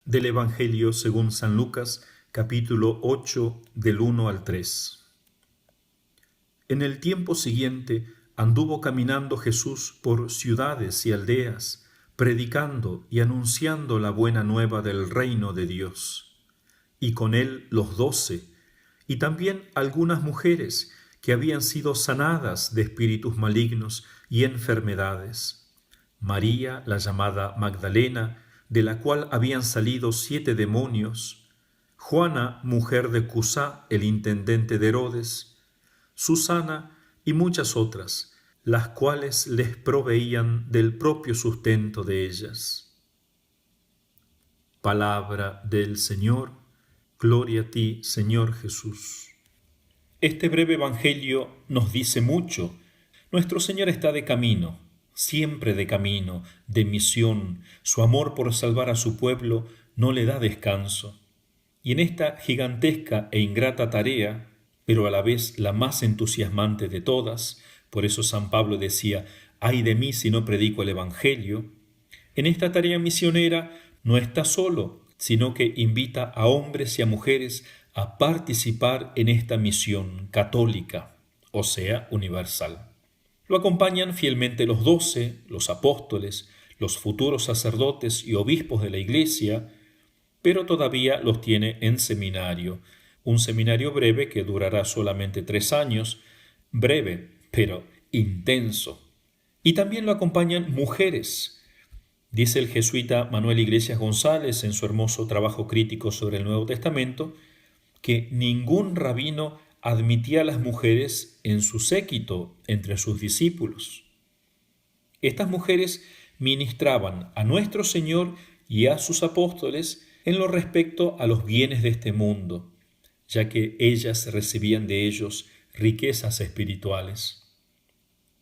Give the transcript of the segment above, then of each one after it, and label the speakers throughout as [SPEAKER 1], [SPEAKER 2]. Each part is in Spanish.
[SPEAKER 1] Del Evangelio según San Lucas, capítulo 8, del 1 al 3. En el tiempo siguiente anduvo caminando Jesús por ciudades y aldeas, predicando y anunciando la buena nueva del reino de Dios. Y con él los 12, y también algunas mujeres que habían sido sanadas de espíritus malignos y enfermedades. María, la llamada Magdalena, de la cual habían salido 7 demonios, Juana, mujer de Cusá, el intendente de Herodes, Susana y muchas otras, las cuales les proveían del propio sustento de ellas. Palabra del Señor, gloria a ti, Señor Jesús. Este breve evangelio nos dice mucho. Nuestro Señor está de camino, siempre de camino, de misión. Su amor por salvar a su pueblo no le da descanso. Y en esta gigantesca e ingrata tarea, pero a la vez la más entusiasmante de todas, por eso San Pablo decía, ay de mí si no predico el Evangelio, en esta tarea misionera no está solo, sino que invita a hombres y a mujeres a participar en esta misión católica, o sea, universal. Lo acompañan fielmente los 12, los apóstoles, los futuros sacerdotes y obispos de la Iglesia, pero todavía los tiene en seminario, un seminario breve que durará solamente 3 años, breve, pero intenso. Y también lo acompañan mujeres. Dice el jesuita Manuel Iglesias González en su hermoso trabajo crítico sobre el Nuevo Testamento, que ningún rabino admitía a las mujeres en su séquito entre sus discípulos. Estas mujeres ministraban a nuestro Señor y a sus apóstoles en lo respecto a los bienes de este mundo, ya que ellas recibían de ellos riquezas espirituales.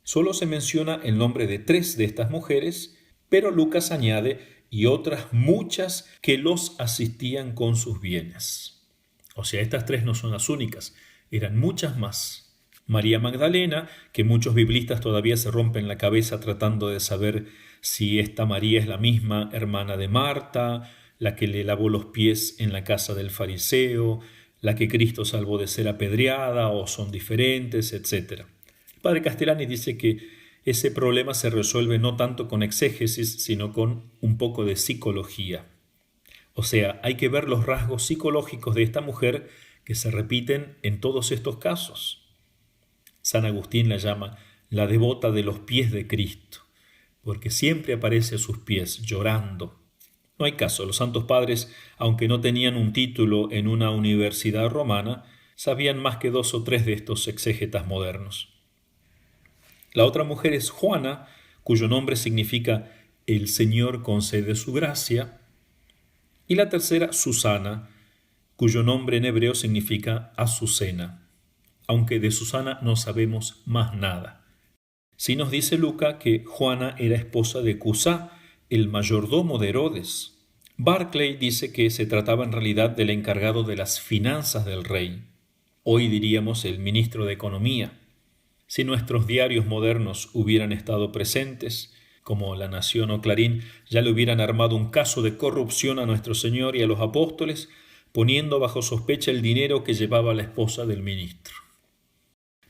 [SPEAKER 1] Solo se menciona el nombre de 3 de estas mujeres, pero Lucas añade y otras muchas que los asistían con sus bienes. O sea, estas 3 no son las únicas, eran muchas más. María Magdalena, que muchos biblistas todavía se rompen la cabeza tratando de saber si esta María es la misma hermana de Marta, la que le lavó los pies en la casa del fariseo, la que Cristo salvó de ser apedreada, o son diferentes, etc. El padre Castellani dice que ese problema se resuelve no tanto con exégesis, sino con un poco de psicología. O sea, hay que ver los rasgos psicológicos de esta mujer que se repiten en todos estos casos. San Agustín la llama la devota de los pies de Cristo, porque siempre aparece a sus pies llorando. No hay caso, los santos padres, aunque no tenían un título en una universidad romana, sabían más que 2 o 3 de estos exégetas modernos. La otra mujer es Juana, cuyo nombre significa el Señor concede su gracia, y la tercera, Susana, cuyo nombre en hebreo significa Azucena, aunque de Susana no sabemos más nada. Sí nos dice Lucas que Juana era esposa de Cusá, el mayordomo de Herodes. Barclay dice que se trataba en realidad del encargado de las finanzas del rey, hoy diríamos el ministro de Economía. Si nuestros diarios modernos hubieran estado presentes, como La Nación o Clarín, ya le hubieran armado un caso de corrupción a nuestro Señor y a los apóstoles, poniendo bajo sospecha el dinero que llevaba la esposa del ministro.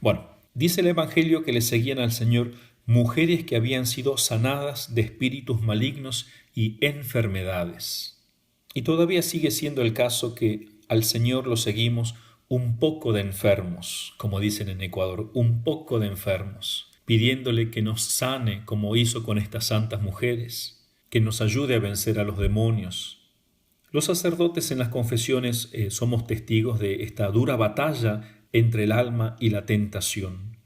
[SPEAKER 1] Bueno, dice el Evangelio que le seguían al Señor mujeres que habían sido sanadas de espíritus malignos y enfermedades. Y todavía sigue siendo el caso que al Señor lo seguimos un poco de enfermos, como dicen en Ecuador, un poco de enfermos, pidiéndole que nos sane como hizo con estas santas mujeres, que nos ayude a vencer a los demonios. Los sacerdotes en las confesiones somos testigos de esta dura batalla entre el alma y la tentación.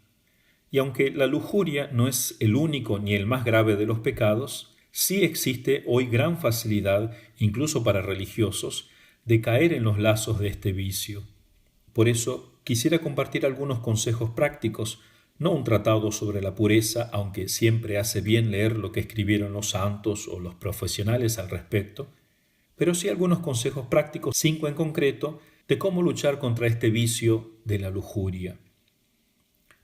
[SPEAKER 1] Y aunque la lujuria no es el único ni el más grave de los pecados, sí existe hoy gran facilidad, incluso para religiosos, de caer en los lazos de este vicio. Por eso quisiera compartir algunos consejos prácticos, no un tratado sobre la pureza, aunque siempre hace bien leer lo que escribieron los santos o los profesionales al respecto, pero sí algunos consejos prácticos, 5 en concreto, de cómo luchar contra este vicio de la lujuria.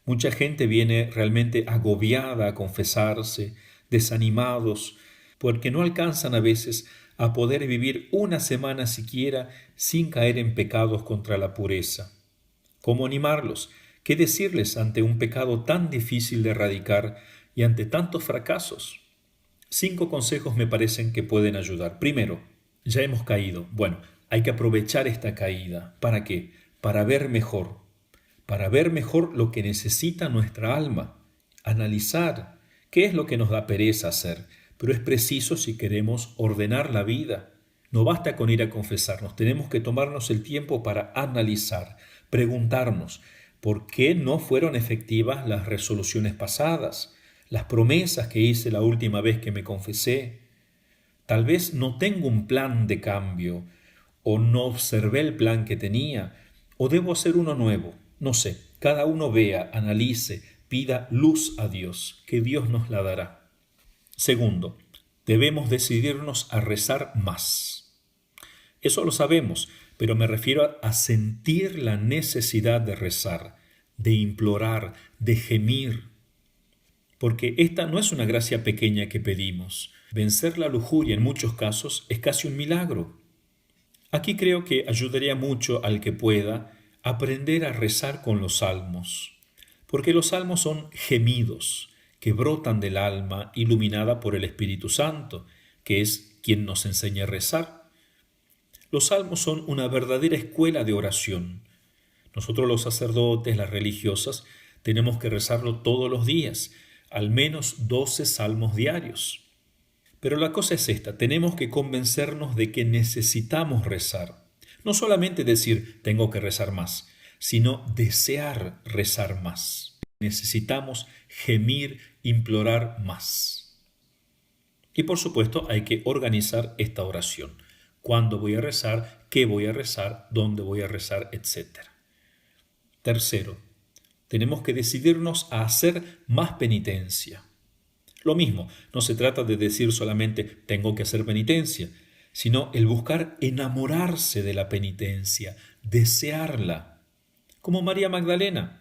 [SPEAKER 1] Mucha gente viene realmente agobiada a confesarse, desanimados, porque no alcanzan a veces a poder vivir una semana siquiera sin caer en pecados contra la pureza. ¿Cómo animarlos? ¿Qué decirles ante un pecado tan difícil de erradicar y ante tantos fracasos? 5 consejos me parecen que pueden ayudar. Primero, ya hemos caído. Bueno, hay que aprovechar esta caída. ¿Para qué? Para ver mejor lo que necesita nuestra alma. Analizar qué es lo que nos da pereza hacer, pero es preciso si queremos ordenar la vida. No basta con ir a confesarnos, tenemos que tomarnos el tiempo para analizar, preguntarnos por qué no fueron efectivas las resoluciones pasadas, las promesas que hice la última vez que me confesé. Tal vez no tengo un plan de cambio, o no observé el plan que tenía, o debo hacer uno nuevo. No sé, cada uno vea, analice, pida luz a Dios, que Dios nos la dará. Segundo, debemos decidirnos a rezar más. Eso lo sabemos, pero me refiero a sentir la necesidad de rezar, de implorar, de gemir. Porque esta no es una gracia pequeña que pedimos. Vencer la lujuria en muchos casos es casi un milagro. Aquí creo que ayudaría mucho al que pueda aprender a rezar con los salmos, porque los salmos son gemidos que brotan del alma iluminada por el Espíritu Santo, que es quien nos enseña a rezar. Los salmos son una verdadera escuela de oración. Nosotros los sacerdotes, las religiosas, tenemos que rezarlo todos los días, al menos 12 salmos diarios. Pero la cosa es esta, tenemos que convencernos de que necesitamos rezar. No solamente decir, tengo que rezar más, sino desear rezar más. Necesitamos gemir, implorar más. Y por supuesto hay que organizar esta oración. ¿Cuándo voy a rezar? ¿Qué voy a rezar? ¿Dónde voy a rezar? Etcétera. Tercero, tenemos que decidirnos a hacer más penitencia. Lo mismo, no se trata de decir solamente tengo que hacer penitencia, sino el buscar enamorarse de la penitencia, desearla. Como María Magdalena,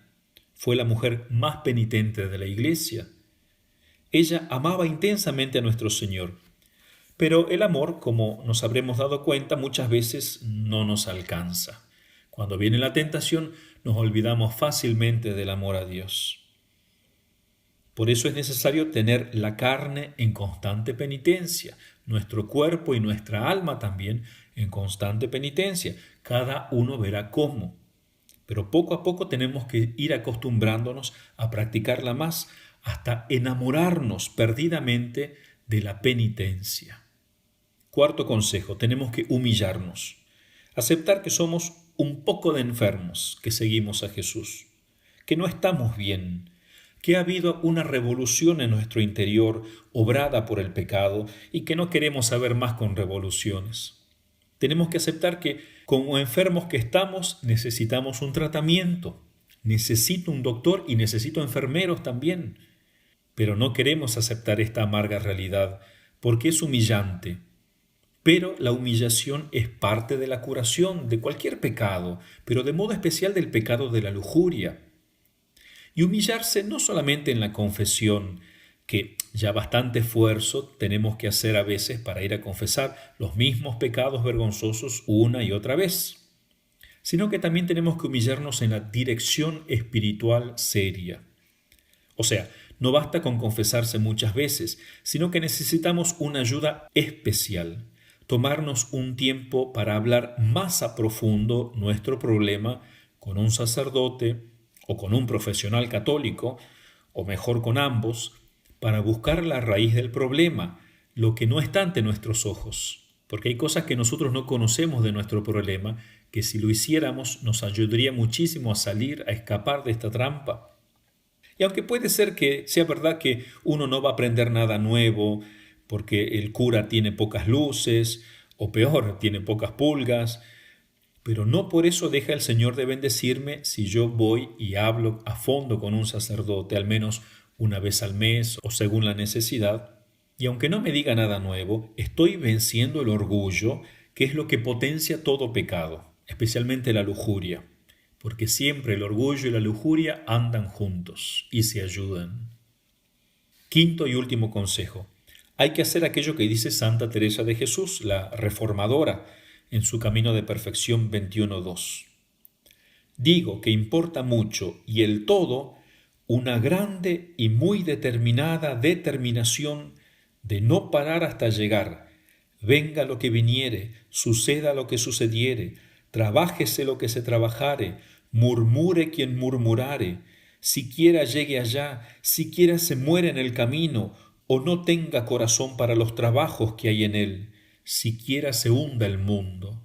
[SPEAKER 1] fue la mujer más penitente de la Iglesia. Ella amaba intensamente a nuestro Señor, pero el amor, como nos habremos dado cuenta, muchas veces no nos alcanza. Cuando viene la tentación, nos olvidamos fácilmente del amor a Dios. Por eso es necesario tener la carne en constante penitencia, nuestro cuerpo y nuestra alma también en constante penitencia. Cada uno verá cómo. Pero poco a poco tenemos que ir acostumbrándonos a practicarla más hasta enamorarnos perdidamente de la penitencia. Cuarto consejo, tenemos que humillarnos. Aceptar que somos un poco de enfermos que seguimos a Jesús, que no estamos bien, que ha habido una revolución en nuestro interior obrada por el pecado y que no queremos saber más con revoluciones. Tenemos que aceptar que como enfermos que estamos necesitamos un tratamiento, necesito un doctor y necesito enfermeros también, pero no queremos aceptar esta amarga realidad porque es humillante. Pero la humillación es parte de la curación de cualquier pecado, pero de modo especial del pecado de la lujuria. Y humillarse no solamente en la confesión, que ya bastante esfuerzo tenemos que hacer a veces para ir a confesar los mismos pecados vergonzosos una y otra vez, sino que también tenemos que humillarnos en la dirección espiritual seria. O sea, no basta con confesarse muchas veces, sino que necesitamos una ayuda especial, tomarnos un tiempo para hablar más a profundo nuestro problema con un sacerdote, o con un profesional católico, o mejor con ambos, para buscar la raíz del problema, lo que no está ante nuestros ojos, porque hay cosas que nosotros no conocemos de nuestro problema, que si lo hiciéramos nos ayudaría muchísimo a salir, a escapar de esta trampa. Y aunque puede ser que sea verdad que uno no va a aprender nada nuevo, porque el cura tiene pocas luces, o peor, tiene pocas pulgas, pero no por eso deja el Señor de bendecirme si yo voy y hablo a fondo con un sacerdote, al menos una vez al mes o según la necesidad. Y aunque no me diga nada nuevo, estoy venciendo el orgullo, que es lo que potencia todo pecado, especialmente la lujuria, porque siempre el orgullo y la lujuria andan juntos y se ayudan. Quinto y último consejo. Hay que hacer aquello que dice Santa Teresa de Jesús, la reformadora, en su Camino de Perfección 21.2. Digo que importa mucho y el todo una grande y muy determinada determinación de no parar hasta llegar. Venga lo que viniere, suceda lo que sucediere, trabájese lo que se trabajare, murmure quien murmurare, siquiera llegue allá, siquiera se muere en el camino, o no tenga corazón para los trabajos que hay en él, siquiera se hunda el mundo.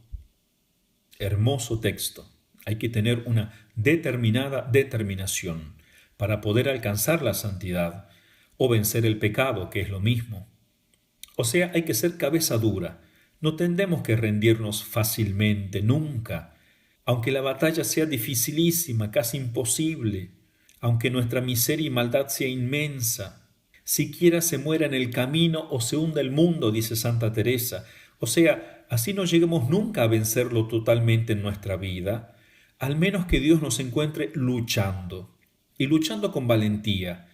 [SPEAKER 1] Hermoso texto. Hay que tener una determinada determinación para poder alcanzar la santidad o vencer el pecado, que es lo mismo. O sea, hay que ser cabeza dura. No tendemos que rendirnos fácilmente, nunca. Aunque la batalla sea dificilísima, casi imposible, aunque nuestra miseria y maldad sea inmensa, siquiera se muera en el camino o se hunda el mundo, dice Santa Teresa. O sea, así no lleguemos nunca a vencerlo totalmente en nuestra vida, al menos que Dios nos encuentre luchando, y luchando con valentía,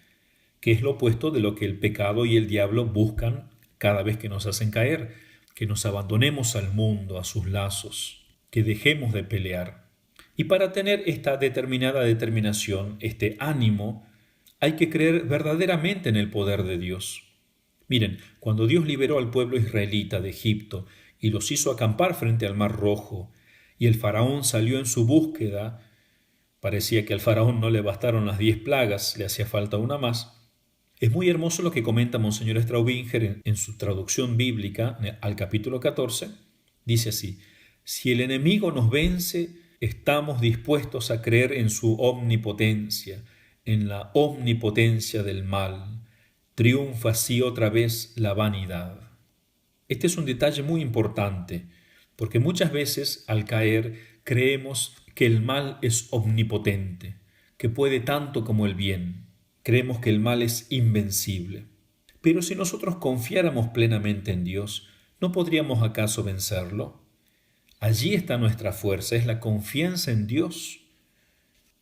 [SPEAKER 1] que es lo opuesto de lo que el pecado y el diablo buscan cada vez que nos hacen caer, que nos abandonemos al mundo, a sus lazos, que dejemos de pelear. Y para tener esta determinada determinación, este ánimo, hay que creer verdaderamente en el poder de Dios. Miren, cuando Dios liberó al pueblo israelita de Egipto y los hizo acampar frente al Mar Rojo, y el faraón salió en su búsqueda, parecía que al faraón no le bastaron las 10 plagas, le hacía falta una más. Es muy hermoso lo que comenta Monseñor Straubinger en su traducción bíblica al capítulo 14. Dice así: si el enemigo nos vence, estamos dispuestos a creer en su omnipotencia, en la omnipotencia del mal. Triunfa así otra vez la vanidad. Este es un detalle muy importante, porque muchas veces al caer creemos que el mal es omnipotente, que puede tanto como el bien. Creemos que el mal es invencible. Pero si nosotros confiáramos plenamente en Dios, ¿no podríamos acaso vencerlo? Allí está nuestra fuerza, es la confianza en Dios.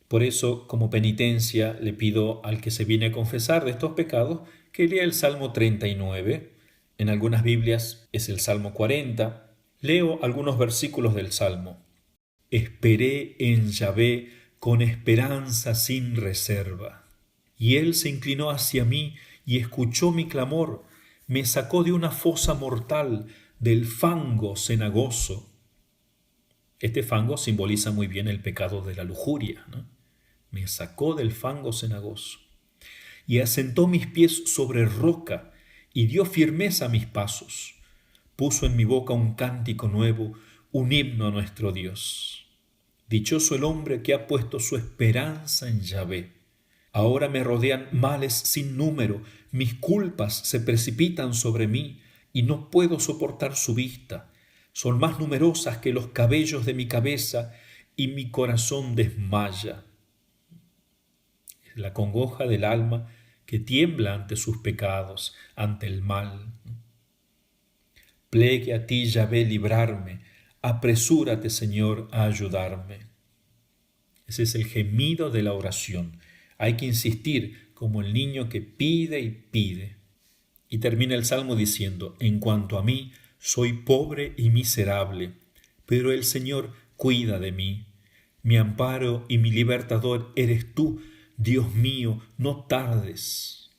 [SPEAKER 1] Por eso, como penitencia, le pido al que se viene a confesar de estos pecados que lea el Salmo 39. En algunas Biblias es el Salmo 40. Leo algunos versículos del Salmo. Esperé en Yahvé con esperanza sin reserva. Y él se inclinó hacia mí y escuchó mi clamor, me sacó de una fosa mortal, del fango cenagoso. Este fango simboliza muy bien el pecado de la lujuria, ¿no? Me sacó del fango cenagoso. Y asentó mis pies sobre roca, y dio firmeza a mis pasos. Puso en mi boca un cántico nuevo, un himno a nuestro Dios. Dichoso el hombre que ha puesto su esperanza en Yahvé. Ahora me rodean males sin número, mis culpas se precipitan sobre mí y no puedo soportar su vista. Son más numerosas que los cabellos de mi cabeza y mi corazón desmaya. Es la congoja del alma que tiembla ante sus pecados, ante el mal. Plegue a ti, Yahvé, librarme. Apresúrate, Señor, a ayudarme. Ese es el gemido de la oración. Hay que insistir como el niño que pide y pide. Y termina el Salmo diciendo: en cuanto a mí, soy pobre y miserable, pero el Señor cuida de mí. Mi amparo y mi libertador eres tú, Dios mío, no tardes.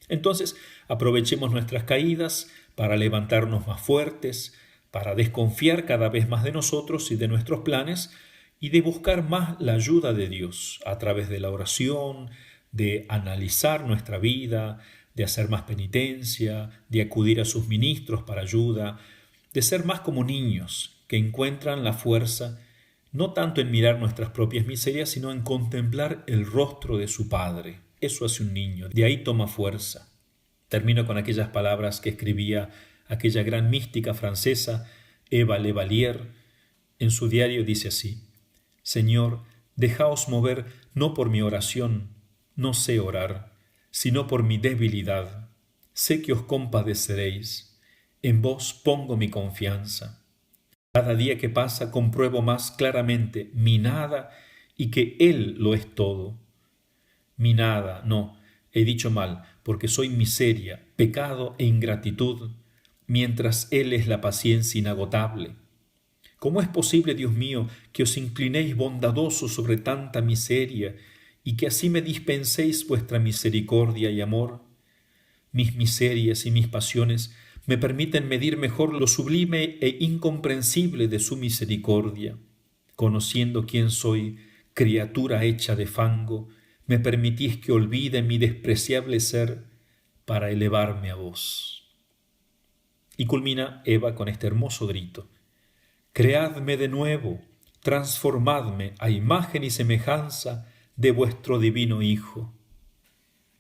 [SPEAKER 1] Entonces, aprovechemos nuestras caídas para levantarnos más fuertes, para desconfiar cada vez más de nosotros y de nuestros planes, y de buscar más la ayuda de Dios a través de la oración, de analizar nuestra vida, de hacer más penitencia, de acudir a sus ministros para ayuda, de ser más como niños que encuentran la fuerza no tanto en mirar nuestras propias miserias, sino en contemplar el rostro de su Padre. Eso hace un niño, de ahí toma fuerza. Termino con aquellas palabras que escribía aquella gran mística francesa, Eva Le Vallière. En su diario dice así: Señor, dejaos mover no por mi oración, no sé orar, sino por mi debilidad. Sé que os compadeceréis. En vos pongo mi confianza. Cada día que pasa compruebo más claramente mi nada y que Él lo es todo. Mi nada, no, He dicho mal, porque soy miseria, pecado e ingratitud, mientras Él es la paciencia inagotable. ¿Cómo es posible, Dios mío, que os inclinéis bondadoso sobre tanta miseria y que así me dispenséis vuestra misericordia y amor? Mis miserias y mis pasiones me permiten medir mejor lo sublime e incomprensible de su misericordia. Conociendo quién soy, criatura hecha de fango, me permitís que olvide mi despreciable ser para elevarme a vos. Y culmina Eva con este hermoso grito: creadme de nuevo, transformadme a imagen y semejanza de vuestro divino Hijo.